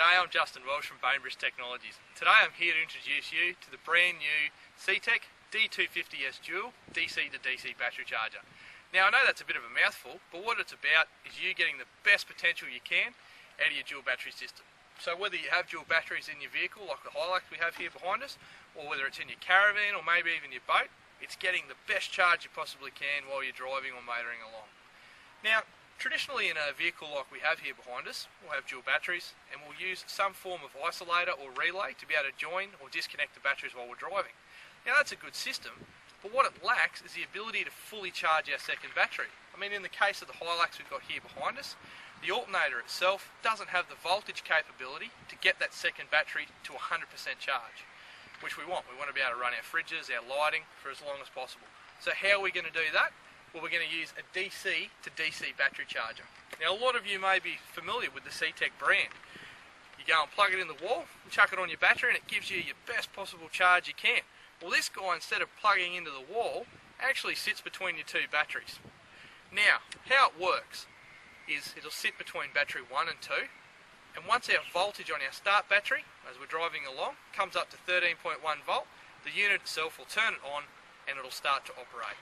G'day, I'm Justin Welsh from Bainbridge Technologies. Today I'm here to introduce you to the brand new CTEC D250S Dual DC to DC battery charger. Now I know that's a bit of a mouthful, but what it's about is you getting the best potential you can out of your dual battery system. So whether you have dual batteries in your vehicle like the Hilux we have here behind us, or whether it's in your caravan or maybe even your boat, it's getting the best charge you possibly can while you're driving or motoring along. Now, traditionally in a vehicle like we have here behind us, we'll have dual batteries and we'll use some form of isolator or relay to be able to join or disconnect the batteries while we're driving. Now that's a good system, but what it lacks is the ability to fully charge our second battery. I mean, in the case of the Hilux we've got here behind us, the alternator itself doesn't have the voltage capability to get that second battery to 100% charge, which we want. We want to be able to run our fridges, our lighting for as long as possible. So how are we going to do that? Well, we're going to use a DC to DC battery charger. Now a lot of you may be familiar with the CTEC brand. You go and plug it in the wall, and chuck it on your battery and it gives you your best possible charge you can. Well, this guy, instead of plugging into the wall, actually sits between your two batteries. Now, how it works is it'll sit between battery 1 and 2, and once our voltage on our start battery, as we're driving along, comes up to 13.1 volt, the unit itself will turn it on and it'll start to operate.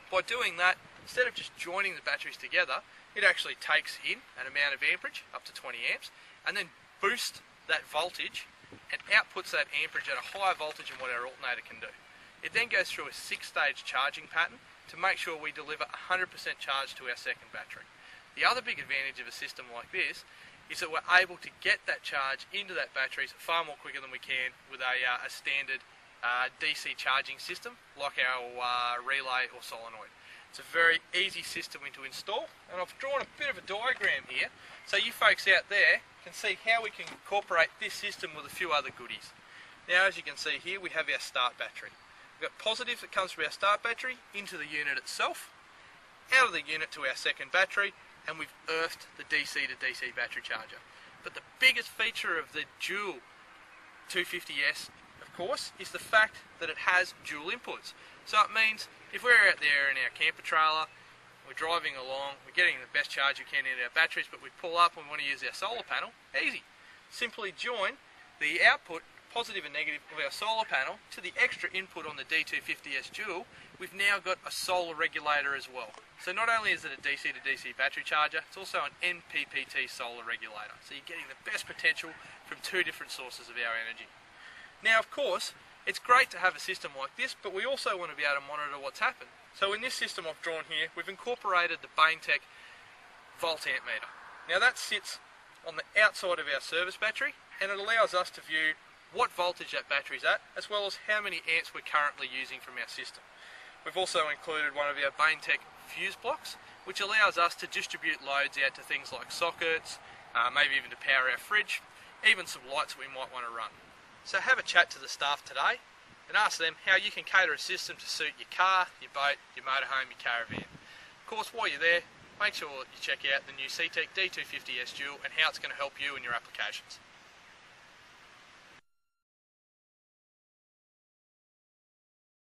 By doing that, instead of just joining the batteries together, it actually takes in an amount of amperage, up to 20 amps, and then boosts that voltage and outputs that amperage at a higher voltage than what our alternator can do. It then goes through a 6-stage charging pattern to make sure we deliver 100% charge to our second battery. The other big advantage of a system like this is that we're able to get that charge into that battery far more quicker than we can with a standard DC charging system like our relay or solenoid. It's a very easy system to install, and I've drawn a bit of a diagram here so you folks out there can see how we can incorporate this system with a few other goodies. Now, as you can see here, we have our start battery. We've got positive that comes from our start battery into the unit itself, out of the unit to our second battery, and we've earthed the DC to DC battery charger. But the biggest feature of the dual 250S, of course, is the fact that it has dual inputs. So it means if we're out there in our camper trailer, we're driving along, we're getting the best charge we can in our batteries, but we pull up and we want to use our solar panel, easy. Simply join the output, positive and negative, of our solar panel to the extra input on the D250S Dual. We've now got a solar regulator as well. So not only is it a DC to DC battery charger, it's also an MPPT solar regulator. So you're getting the best potential from two different sources of our energy. Now, of course, it's great to have a system like this, but we also want to be able to monitor what's happened. So in this system I've drawn here, we've incorporated the BainTech volt amp meter. Now that sits on the outside of our service battery, and it allows us to view what voltage that battery's at, as well as how many amps we're currently using from our system. We've also included one of our BainTech fuse blocks, which allows us to distribute loads out to things like sockets, maybe even to power our fridge, even some lights we might want to run. So have a chat to the staff today and ask them how you can cater a system to suit your car, your boat, your motorhome, your caravan. Of course, while you're there, make sure you check out the new CTEC D250S Dual and how it's going to help you in your applications.